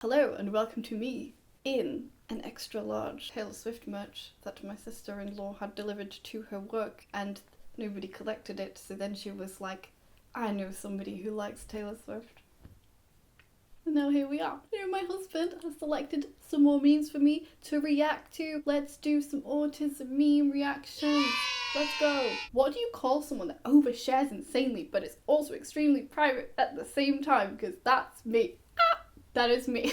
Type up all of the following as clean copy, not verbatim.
Hello and welcome to me in an extra large Taylor Swift merch that my sister-in-law had delivered to her work and nobody collected it, so then she was like, I know somebody who likes Taylor Swift. And now here we are. My husband has selected some more memes for me to react to. Let's do some autism meme reactions. Let's go. What do you call someone that overshares insanely but is also extremely private at the same time? Because that's me. That is me.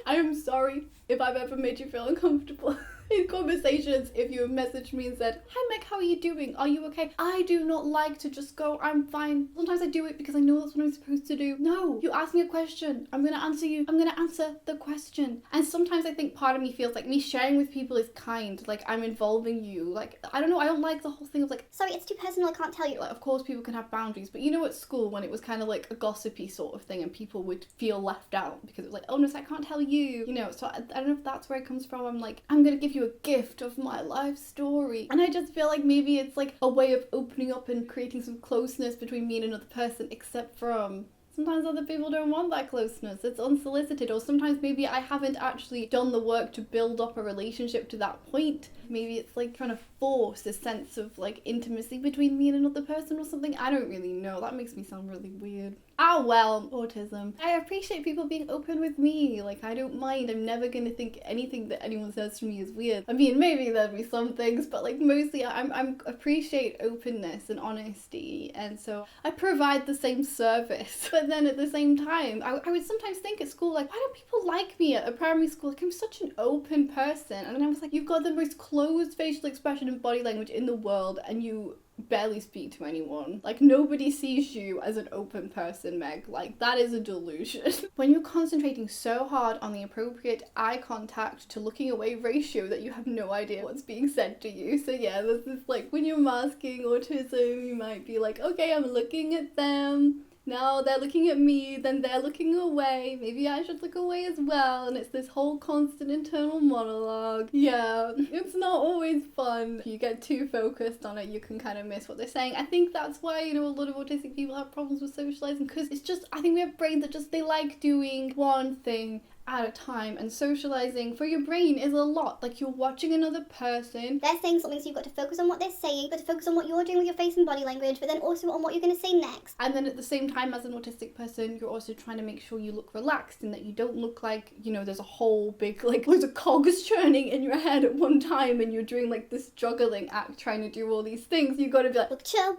I am sorry if I've ever made you feel uncomfortable in conversations. If you have messaged me and said, hi Meg, how are you doing? Are you okay? I do not like to just go, I'm fine. Sometimes I do it because I know that's what I'm supposed to do. No, you ask me a question. I'm going to answer you. I'm going to answer the question. And sometimes I think part of me feels like me sharing with people is kind. Like I'm involving you. Like, I don't know. I don't like the whole thing of like, sorry, it's too personal, I can't tell you. Like, of course people can have boundaries, but you know at school when it was kind of like a gossipy sort of thing and people would feel left out because it was like, oh no, so I can't tell you. So I don't know if that's where it comes from. I'm like, I'm going to give you a gift of my life story. And I just feel like maybe it's like a way of opening up and creating some closeness between me and another person, except from sometimes other people don't want that closeness. It's unsolicited, or sometimes maybe I haven't actually done the work to build up a relationship to that point. Maybe it's like trying to force a sense of like intimacy between me and another person or something. I don't really know. That makes me sound really weird. Well, autism. I appreciate people being open with me. Like, I don't mind. I'm never gonna think anything that anyone says to me is weird. I mean, maybe there'll be some things, but like mostly I'm appreciate openness and honesty, and so I provide the same service. But then at the same time, I would sometimes think at school, like, why don't people like me at a primary school? Like, I'm such an open person. And then I was like, you've got the most closed facial expression and body language in the world, and you barely speak to anyone. Like, nobody sees you as an open person, Meg. Like, that is a delusion. When you're concentrating so hard on the appropriate eye contact to looking away ratio that you have no idea what's being said to you. So yeah, there's this, like, when you're masking autism, you might be like, okay, I'm looking at them. Now they're looking at me, then they're looking away. Maybe I should look away as well. And it's this whole constant internal monologue. Yeah, it's not always fun. If you get too focused on it, you can kind of miss what they're saying. I think that's why, a lot of autistic people have problems with socializing, because it's just, I think we have brains that just, they like doing one thing at a time, and socializing for your brain is a lot. Like, you're watching another person. They're saying something, so you've got to focus on what they're saying, you've got to focus on what you're doing with your face and body language, but then also on what you're going to say next. And then at the same time, as an autistic person, you're also trying to make sure you look relaxed and that you don't look like, there's a whole big, like, loads of cogs churning in your head at one time and you're doing, like, this juggling act trying to do all these things. You've got to be like, look chill,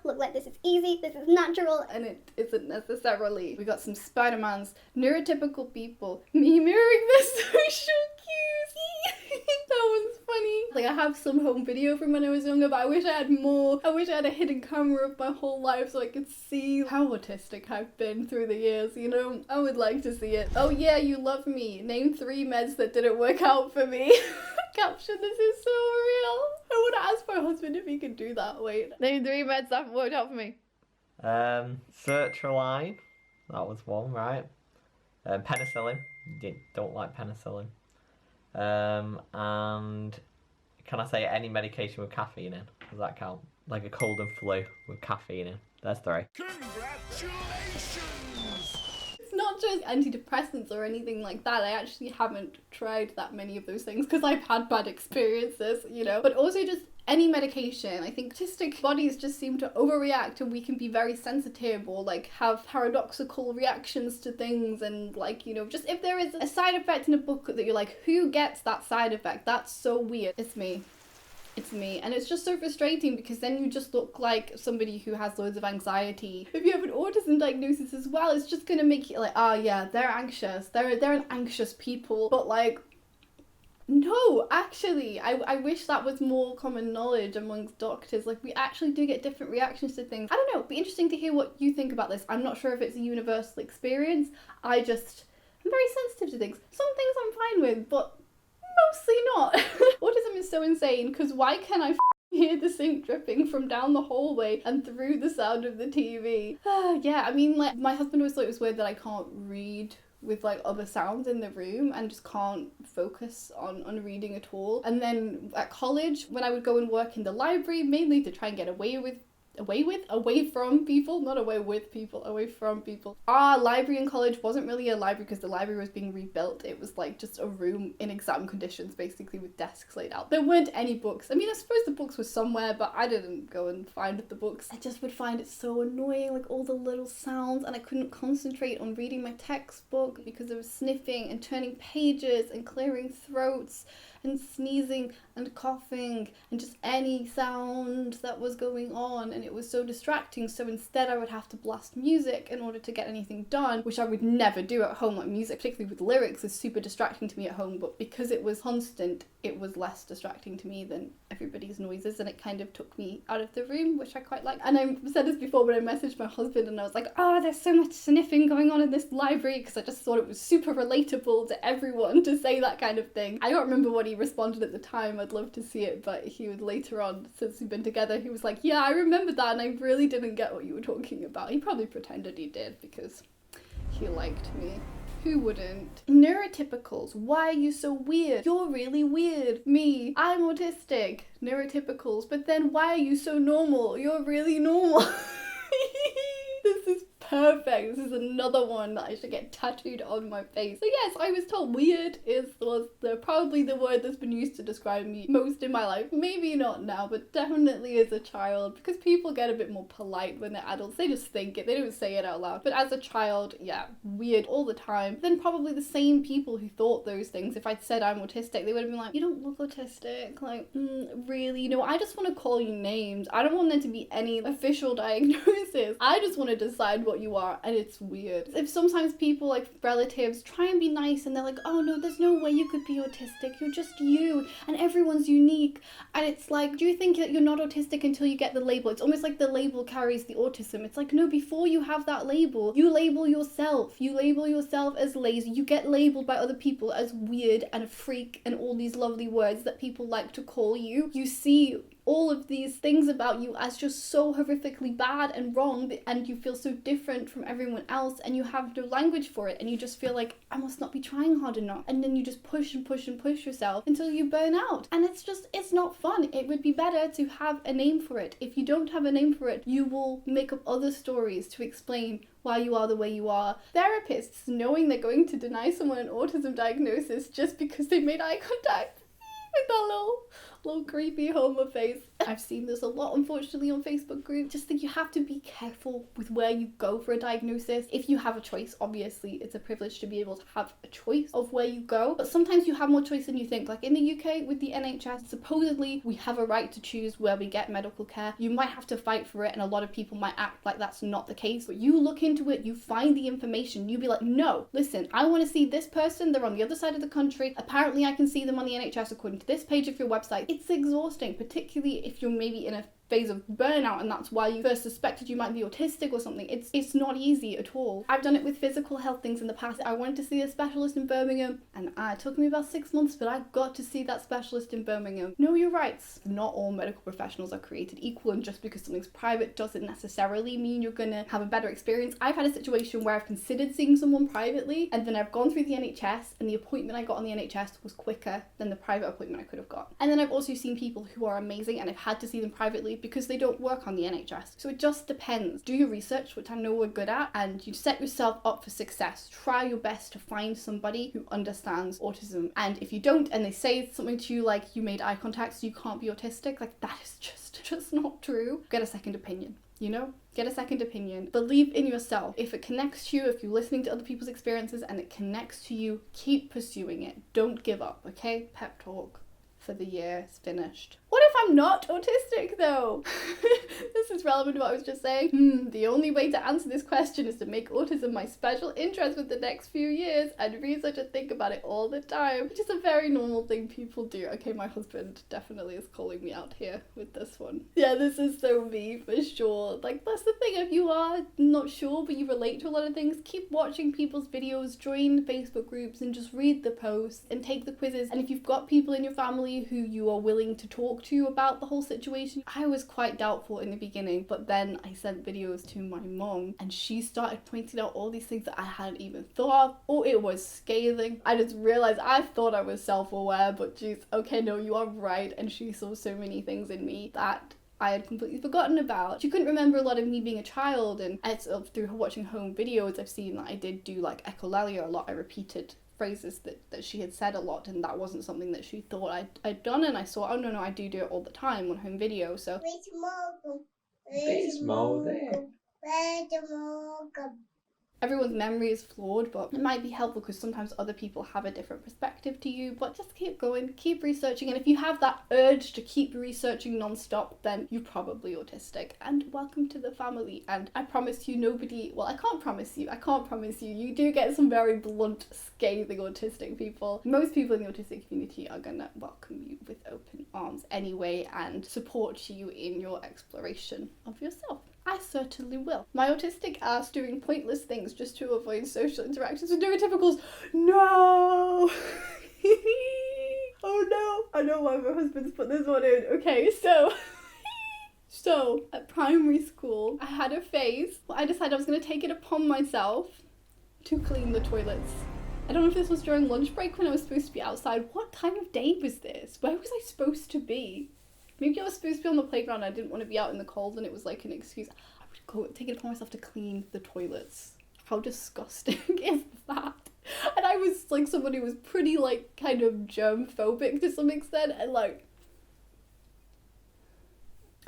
look like this is easy, this is natural. And it isn't necessarily. We got some Spider-Mans, neurotypical people, me mirroring their social cues. That one's funny. Like, I have some home video from when I was younger, but I wish I had more. I wish I had a hidden camera of my whole life so I could see how autistic I've been through the years, I would like to see it. Oh yeah, you love me. Name 3 meds that didn't work out for me. Caption, this is so real. I want to ask my husband if he could do that. Wait. Name 3 meds that haven't worked out for me. Sertraline. That was one, right? Penicillin. Don't like penicillin. And can I say any medication with caffeine in? Does that count? Like a cold and flu with caffeine in. There's 3. Congratulations! It's not just antidepressants or anything like that. I actually haven't tried that many of those things because I've had bad experiences, But also just any medication. I think autistic bodies just seem to overreact, and we can be very sensitive or like have paradoxical reactions to things, and like, just if there is a side effect in a book that you're like, who gets that side effect? That's so weird. It's me. And it's just so frustrating because then you just look like somebody who has loads of anxiety. If you have an autism diagnosis as well, it's just gonna make you like, yeah, they're anxious. They're an anxious people. But like, no, actually, I wish that was more common knowledge amongst doctors. Like, we actually do get different reactions to things. I don't know, it'd be interesting to hear what you think about this. I'm not sure if it's a universal experience. I'm very sensitive to things. Some things I'm fine with, but mostly not. Autism is so insane, because why can't I hear the sink dripping from down the hallway and through the sound of the TV? Yeah, I mean, like, my husband always thought it was weird that I can't read with like other sounds in the room and just can't focus on reading at all. And then at college, when I would go and work in the library, mainly to try and get away with away from people, not away with people, away from people. Our library in college wasn't really a library because the library was being rebuilt. It was like just a room in exam conditions, basically, with desks laid out. There weren't any books. I mean, I suppose the books were somewhere, but I didn't go and find the books. I just would find it so annoying, like all the little sounds, and I couldn't concentrate on reading my textbook because I was sniffing and turning pages and clearing throats and sneezing and coughing and just any sound that was going on, and it was so distracting. So instead I would have to blast music in order to get anything done, which I would never do at home. Like, music, particularly with lyrics, is super distracting to me at home, but because it was constant, it was less distracting to me than everybody's noises, and it kind of took me out of the room, which I quite like. And I said this before when I messaged my husband, and I was like, oh, there's so much sniffing going on in this library, because I just thought it was super relatable to everyone to say that kind of thing. I don't remember what he responded at the time. I'd love to see it, but he would later on, since we've been together, he was like, yeah, I remember that, and I really didn't get what you were talking about. He probably pretended he did because he liked me. Who wouldn't? Neurotypicals, why are you so weird? You're really weird. Me, I'm autistic. Neurotypicals, but then why are you so normal? You're really normal. This is perfect. This is another one that I should get tattooed on my face. So yes, I was told weird was probably the word that's been used to describe me most in my life. Maybe not now, but definitely as a child, because people get a bit more polite when they're adults. They just think it, they don't say it out loud. But as a child, yeah, weird all the time. Then probably the same people who thought those things, if I'd said I'm autistic, they would have been like, you don't look autistic. Like, really? No, I just want to call you names. I don't want there to be any official diagnosis. I just want to decide what you are, and it's weird. If sometimes people, like relatives, try and be nice and they're like, oh no, there's no way you could be autistic, you're just you, and everyone's unique. And it's like, do you think that you're not autistic until you get the label? It's almost like the label carries the autism. It's like, no, before you have that label, you label yourself. You label yourself as lazy. You get labeled by other people as weird and a freak and all these lovely words that people like to call you. You see all of these things about you as just so horrifically bad and wrong, and you feel so different from everyone else, and you have no language for it, and you just feel like, I must not be trying hard enough, and then you just push and push and push yourself until you burn out, and it's not fun. It would be better to have a name for it. If you don't have a name for it, you will make up other stories to explain why you are the way you are. Therapists knowing they're going to deny someone an autism diagnosis just because they made eye contact with that little creepy homo face. I've seen this a lot, unfortunately, on Facebook groups. Just think you have to be careful with where you go for a diagnosis. If you have a choice, obviously it's a privilege to be able to have a choice of where you go, but sometimes you have more choice than you think. Like in the UK with the NHS, supposedly we have a right to choose where we get medical care. You might have to fight for it, and a lot of people might act like that's not the case, but you look into it, you find the information, you be like, no, listen, I want to see this person, they're on the other side of the country, apparently I can see them on the NHS according to this page of your website. It's exhausting, particularly if you're maybe in a phase of burnout and that's why you first suspected you might be autistic or something. It's not easy at all. I've done it with physical health things in the past. I went to see a specialist in Birmingham, and it took me about 6 months, but I got to see that specialist in Birmingham. Know your rights. Not all medical professionals are created equal, and just because something's private doesn't necessarily mean you're gonna have a better experience. I've had a situation where I've considered seeing someone privately, and then I've gone through the NHS, and the appointment I got on the NHS was quicker than the private appointment I could have got. And then I've also seen people who are amazing, and I've had to see them privately because they don't work on the NHS. So it just depends. Do your research, which I know we're good at, and you set yourself up for success. Try your best to find somebody who understands autism. And if you don't, and they say something to you like you made eye contact so you can't be autistic, like that is just not true. Get a second opinion. You know? Get a second opinion. Believe in yourself. If it connects to you, if you're listening to other people's experiences and it connects to you, keep pursuing it. Don't give up, okay? Pep talk for the year is finished. What if I'm not autistic though? This is relevant to what I was just saying. The only way to answer this question is to make autism my special interest for the next few years and research and think about it all the time, which is a very normal thing people do. Okay, my husband definitely is calling me out here with this one. Yeah, this is so me for sure. Like, that's the thing, if you are not sure but you relate to a lot of things, keep watching people's videos, join Facebook groups and just read the posts and take the quizzes. And if you've got people in your family who you are willing to talk to about the whole situation. I was quite doubtful in the beginning, but then I sent videos to my mom and she started pointing out all these things that I hadn't even thought of. Oh, it was scathing. I just realized I thought I was self-aware, but geez, okay, no, you are right. And she saw so many things in me that I had completely forgotten about. She couldn't remember a lot of me being a child, and through watching home videos, I've seen that I did do like echolalia a lot. I repeated phrases that she had said a lot, and that wasn't something that she thought I'd done, and I saw, oh no, I do it all the time on home video, so. Everyone's memory is flawed, but it might be helpful because sometimes other people have a different perspective to you. But just keep going, keep researching, and if you have that urge to keep researching non-stop, then you're probably autistic, and welcome to the family. And I promise you, I can't promise you, you do get some very blunt, scathing autistic people. Most people in the autistic community are gonna welcome you with open arms anyway and support you in your exploration of yourself. I certainly will. My autistic ass doing pointless things just to avoid social interactions with neurotypicals. No! Oh no! I know why my husband's put this one in. Okay, so at primary school, I had a phase where I decided I was going to take it upon myself to clean the toilets. I don't know if this was during lunch break when I was supposed to be outside. What time of day was this? Where was I supposed to be? Maybe I was supposed to be on the playground and I didn't want to be out in the cold and it was like an excuse. I would go take it upon myself to clean the toilets. How disgusting is that? And I was like someone who was pretty like kind of germ phobic to some extent, and like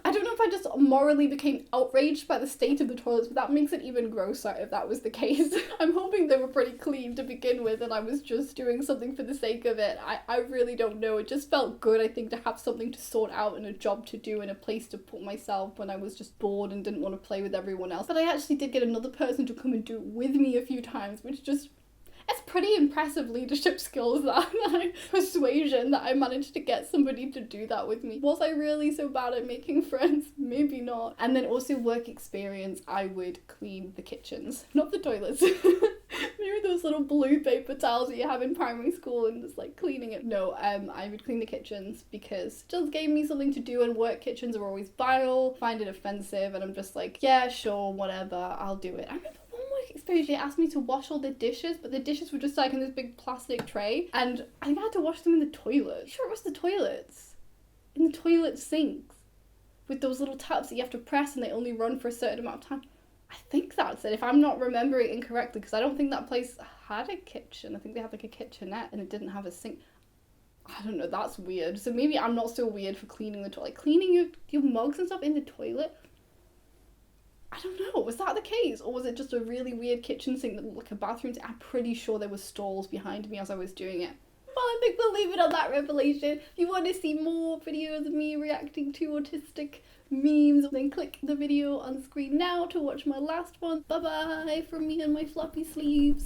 I don't know if I just morally became outraged by the state of the toilets, but that makes it even grosser if that was the case. I'm hoping they were pretty clean to begin with and I was just doing something for the sake of it. I really don't know. It just felt good, I think, to have something to sort out and a job to do and a place to put myself when I was just bored and didn't want to play with everyone else. But I actually did get another person to come and do it with me a few times, which just... It's pretty impressive leadership skills, that persuasion that I managed to get somebody to do that with me. Was I really so bad at making friends? Maybe not. And then also work experience, I would clean the kitchens, not the toilets. Maybe those little blue paper towels that you have in primary school and just like cleaning it. No, I would clean the kitchens because it just gave me something to do, and work kitchens are always vile, find it offensive, and I'm just like, yeah, sure, whatever, I'll do it. I remember experience, they asked me to wash all the dishes, but the dishes were just like in this big plastic tray, and I think I had to wash them in the toilet. Sure, it was the toilets. In the toilet sinks. With those little taps that you have to press and they only run for a certain amount of time. I think that's it, if I'm not remembering incorrectly, because I don't think that place had a kitchen. I think they had like a kitchenette and it didn't have a sink. I don't know, that's weird. So maybe I'm not so weird for cleaning the toilet. Like cleaning your mugs and stuff in the toilet? I don't know, was that the case? Or was it just a really weird kitchen sink that looked like a bathroom? I'm pretty sure there were stalls behind me as I was doing it. Well, I think we'll leave it on that revelation. If you want to see more videos of me reacting to autistic memes, then click the video on screen now to watch my last one. Bye bye from me and my floppy sleeves.